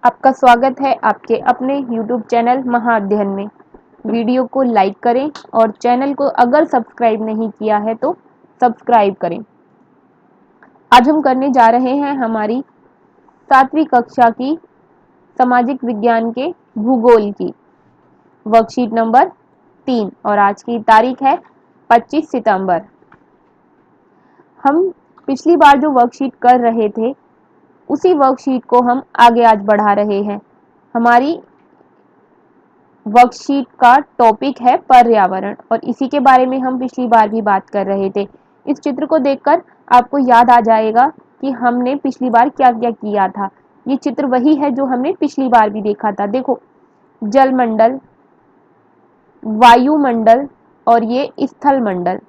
आपका स्वागत है आपके अपने YouTube चैनल महाअध्ययन में। वीडियो को लाइक करें और चैनल को अगर सब्सक्राइब नहीं किया है तो सब्सक्राइब करें। आज हम करने जा रहे हैं हमारी 7वीं कक्षा की सामाजिक विज्ञान के भूगोल की वर्कशीट नंबर 3 और आज की तारीख है 25 सितंबर। हम पिछली बार जो वर्कशीट कर रहे थे उसी वर्कशीट को हम आगे आज बढ़ा रहे हैं। हमारी वर्कशीट का टॉपिक है पर्यावरण और इसी के बारे में हम पिछली बार भी बात कर रहे थे। इस चित्र को देखकर आपको याद आ जाएगा कि हमने पिछली बार क्या क्या किया था। ये चित्र वही है जो हमने पिछली बार भी देखा था। देखो, जलमंडल, वायुमंडल और ये स्थल मंडल।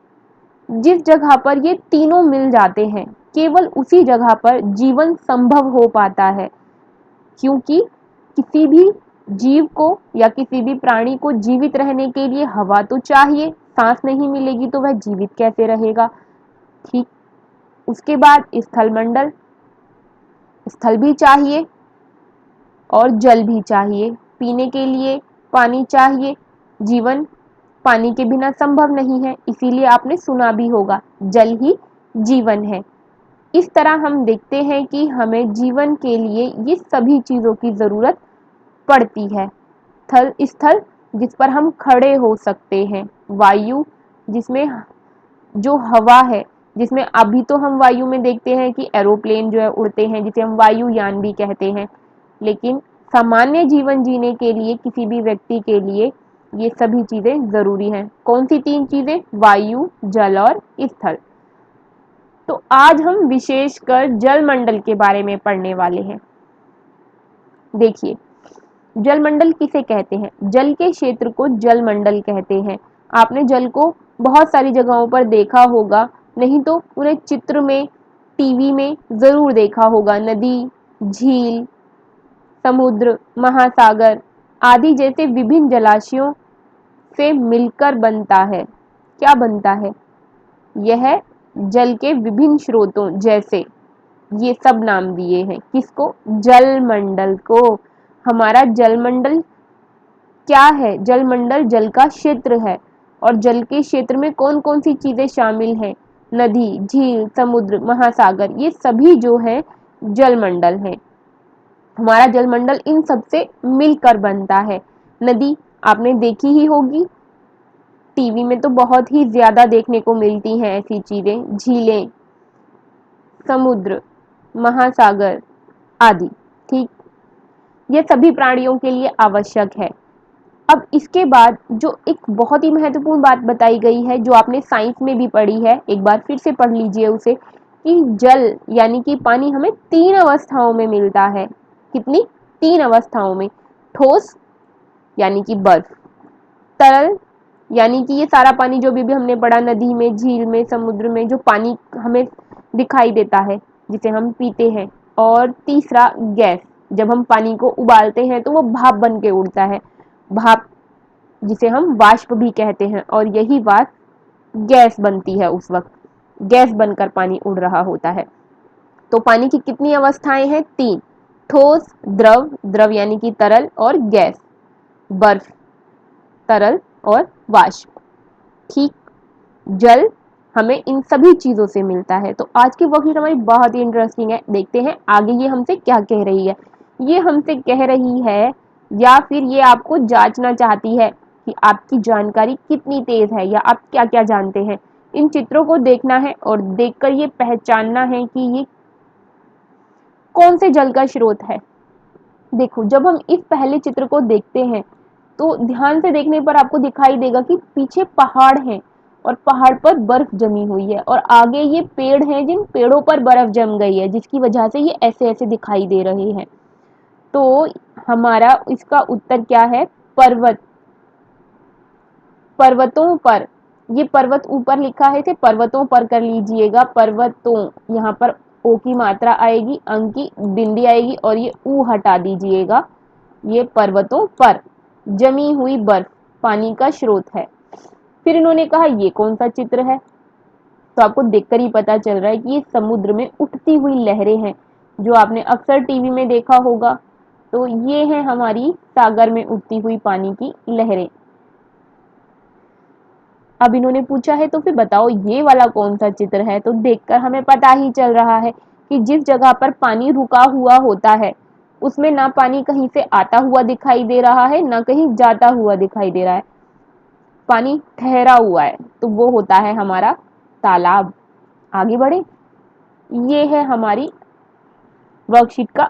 जिस जगह पर ये तीनों मिल जाते हैं केवल उसी जगह पर जीवन संभव हो पाता है, क्योंकि किसी भी जीव को या किसी भी प्राणी को जीवित रहने के लिए हवा तो चाहिए। सांस नहीं मिलेगी तो वह जीवित कैसे रहेगा। ठीक, उसके बाद स्थल मंडल, स्थल भी चाहिए और जल भी चाहिए। पीने के लिए पानी चाहिए। जीवन पानी के बिना संभव नहीं है, इसीलिए आपने सुना भी होगा, जल ही जीवन है। इस तरह हम देखते हैं कि हमें जीवन के लिए ये सभी चीज़ों की ज़रूरत पड़ती है। थल स्थल जिस पर हम खड़े हो सकते हैं, वायु जिसमें जो हवा है, जिसमें अभी तो हम वायु में देखते हैं कि एरोप्लेन जो है उड़ते हैं, जिसे हम वायुयान भी कहते हैं, लेकिन सामान्य जीवन जीने के लिए किसी भी व्यक्ति के लिए ये सभी चीज़ें ज़रूरी हैं। कौन सी 3 चीज़ें? वायु, जल और स्थल। तो आज हम विशेषकर जलमंडल के बारे में पढ़ने वाले हैं। देखिए, जलमंडल किसे कहते हैं? जल के क्षेत्र को जलमंडल कहते हैं। आपने जल को बहुत सारी जगहों पर देखा होगा, नहीं तो उन्हें चित्र में, टीवी में ज़रूर देखा होगा। नदी, झील, समुद्र, महासागर आदि जैसे विभिन्न जलाशयों से मिलकर बनता है। क्या बनता है? यह जल के विभिन्न स्रोतों जैसे ये सब नाम दिए हैं। किसको? जलमंडल को। हमारा जलमंडल क्या है? जलमंडल जल का क्षेत्र है और जल के क्षेत्र में कौन कौन सी चीजें शामिल हैं? नदी, झील, समुद्र, महासागर, ये सभी जो है जलमंडल है। हमारा जलमंडल इन सब से मिलकर बनता है। नदी आपने देखी ही होगी, टीवी में तो बहुत ही ज्यादा देखने को मिलती हैं ऐसी चीजें। झीलें, समुद्र, महासागर आदि। ठीक, ये सभी प्राणियों के लिए आवश्यक है। अब इसके बाद जो एक बहुत ही महत्वपूर्ण बात बताई गई है, जो आपने साइंस में भी पढ़ी है, एक बार फिर से पढ़ लीजिए उसे, कि जल यानी कि पानी हमें 3 अवस्थाओं में मिलता है। कितनी? 3 अवस्थाओं में। ठोस यानी कि बर्फ, तरल यानी कि ये सारा पानी जो भी हमने पढ़ा, नदी में, झील में, समुद्र में जो पानी हमें दिखाई देता है जिसे हम पीते हैं, और तीसरा गैस। जब हम पानी को उबालते हैं तो वो भाप बन के उड़ता है। भाप जिसे हम वाष्प भी कहते हैं, और यही वाष्प गैस बनती है। उस वक्त गैस बनकर पानी उड़ रहा होता है। तो पानी की कितनी अवस्थाएं हैं? 3। ठोस, द्रव, द्रव यानी कि तरल, और गैस, बर्फ, तरल और वाष्प। ठीक, जल हमें इन सभी चीजों से मिलता है। तो आज की वर्कशीट हमारी बहुत ही इंटरेस्टिंग है। देखते हैं आगे ये हमसे क्या कह रही है। ये हमसे कह रही है, या फिर ये आपको जांचना चाहती है कि आपकी जानकारी कितनी तेज है या आप क्या क्या जानते हैं। इन चित्रों को देखना है और देखकर ये पहचानना है कि ये कौन से जल का स्रोत है। देखो, जब हम इस पहले चित्र को देखते हैं तो ध्यान से देखने पर आपको दिखाई देगा कि पीछे पहाड़ हैं और पहाड़ पर बर्फ जमी हुई है, और आगे ये पेड़ हैं जिन पेड़ों पर बर्फ जम गई है, जिसकी वजह से ये ऐसे ऐसे दिखाई दे रहे हैं। तो हमारा इसका उत्तर क्या है? पर्वत। पर्वतों पर, ये पर्वत ऊपर लिखा है, इसे पर्वतों पर कर लीजिएगा। पर्वतों, यहाँ पर ओ की मात्रा आएगी, अंक की बिंदी आएगी और ये ऊ हटा दीजिएगा। ये पर्वतों पर जमी हुई बर्फ पानी का स्रोत है। फिर इन्होंने कहा ये कौन सा चित्र है? तो आपको देखकर ही पता चल रहा है कि ये समुद्र में उठती हुई लहरें हैं, जो आपने अक्सर टीवी में देखा होगा। तो ये है हमारी सागर में उठती हुई पानी की लहरें। अब इन्होंने पूछा है तो फिर बताओ ये वाला कौन सा चित्र है, तो देखकर हमें पता ही चल रहा है कि जिस जगह पर पानी रुका हुआ होता है उसमें ना पानी कहीं से आता हुआ दिखाई दे रहा है ना कहीं जाता हुआ दिखाई दे रहा है, पानी ठहरा हुआ है, तो वो होता है हमारा तालाब। आगे बढ़े, ये है हमारी वर्कशीट का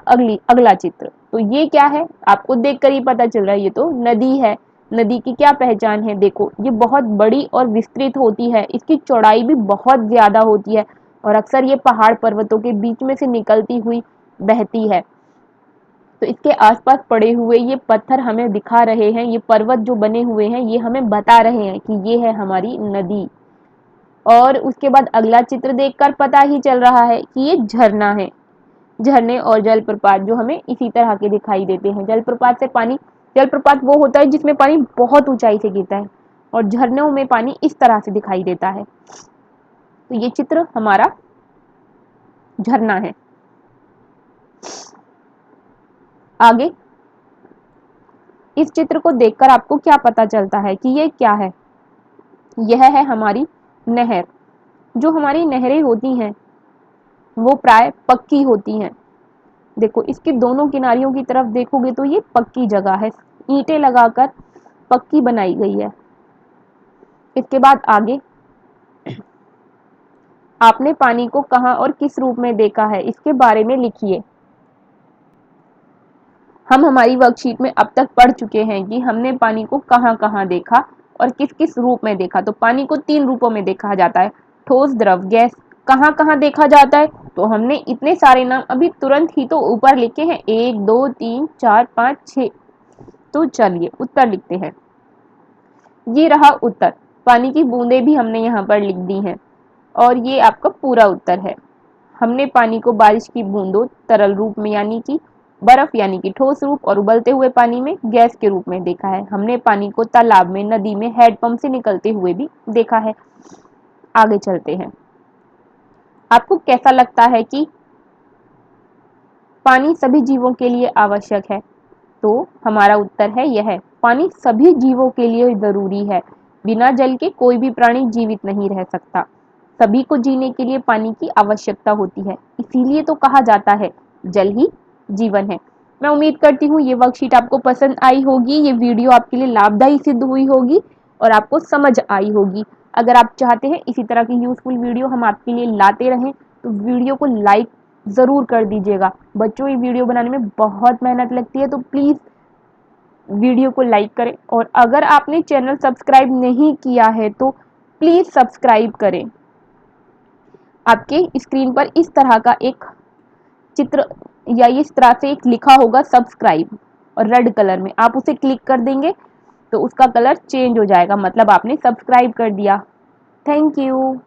अगला चित्र। तो ये क्या है, आपको देखकर ही पता चल रहा है, ये तो नदी है। नदी की क्या पहचान है, देखो ये बहुत बड़ी और विस्तृत होती है, इसकी चौड़ाई भी बहुत ज्यादा होती है और अक्सर ये पहाड़ पर्वतों के बीच में से निकलती हुई बहती है। तो इसके आसपास पड़े हुए ये पत्थर हमें दिखा रहे हैं, ये पर्वत जो बने हुए हैं ये हमें बता रहे हैं कि ये है हमारी नदी। और उसके बाद अगला चित्र देखकर पता ही चल रहा है कि ये झरना है। झरने और जलप्रपात जो हमें इसी तरह के दिखाई देते हैं। जलप्रपात से पानी, जलप्रपात वो होता है जिसमें पानी बहुत ऊंचाई से गिरता है और झरनों में पानी इस तरह से दिखाई देता है। तो ये चित्र हमारा झरना है। आगे इस चित्र को देखकर आपको क्या पता चलता है कि ये क्या है, यह है हमारी नहर। जो हमारी नहरें होती हैं वो प्राय पक्की होती हैं। देखो इसके दोनों किनारियों की तरफ देखोगे तो ये पक्की जगह है, ईंटें लगाकर पक्की बनाई गई है। इसके बाद आगे, आपने पानी को कहां और किस रूप में देखा है इसके बारे में लिखिए। हम हमारी वर्कशीट में अब तक पढ़ चुके हैं कि हमने पानी को कहां कहां देखा और किस किस रूप में देखा। तो पानी को 3 रूपों में देखा जाता है, ठोस, द्रव, गैस। कहां कहां देखा जाता है, तो हमने इतने सारे नाम अभी तुरंत ही तो ऊपर लिखे हैं, 1 2 3 4 5 6। तो चलिए उत्तर लिखते हैं। ये रहा उत्तर, पानी की बूंदें भी हमने यहाँ पर लिख दी हैं और ये आपका पूरा उत्तर है। हमने पानी को बारिश की बूंदों, तरल रूप में यानी कि बर्फ यानी कि ठोस रूप, और उबलते हुए पानी में गैस के रूप में देखा है। हमने पानी को तालाब में, नदी में हैंडपंप से निकलते हुए भी देखा है। आगे चलते हैं, आपको कैसा लगता है कि पानी सभी जीवों के लिए आवश्यक है, तो हमारा उत्तर है यह, पानी सभी जीवों के लिए जरूरी है। बिना जल के कोई भी प्राणी जीवित नहीं रह सकता। सभी को जीने के लिए पानी की आवश्यकता होती है, इसीलिए तो कहा जाता है जल ही जीवन है। मैं उम्मीद करती हूँ ये वर्कशीट आपको पसंद आई होगी, ये वीडियो आपके लिए लाभदायी सिद्ध हुई होगी और आपको समझ आई होगी। अगर आप चाहते हैं इसी तरह की यूजफुल वीडियो हम आपके लिए लाते रहें तो वीडियो को लाइक ज़रूर कर दीजिएगा। बच्चों, ये वीडियो बनाने में बहुत मेहनत लगती है, तो प्लीज़ वीडियो को लाइक करें और अगर आपने चैनल सब्सक्राइब नहीं किया है तो प्लीज़ सब्सक्राइब करें। आपके स्क्रीन पर इस तरह का एक चित्र या इस तरह से एक लिखा होगा सब्सक्राइब और रेड कलर में, आप उसे क्लिक कर देंगे तो उसका कलर चेंज हो जाएगा, मतलब आपने सब्सक्राइब कर दिया। Thank you.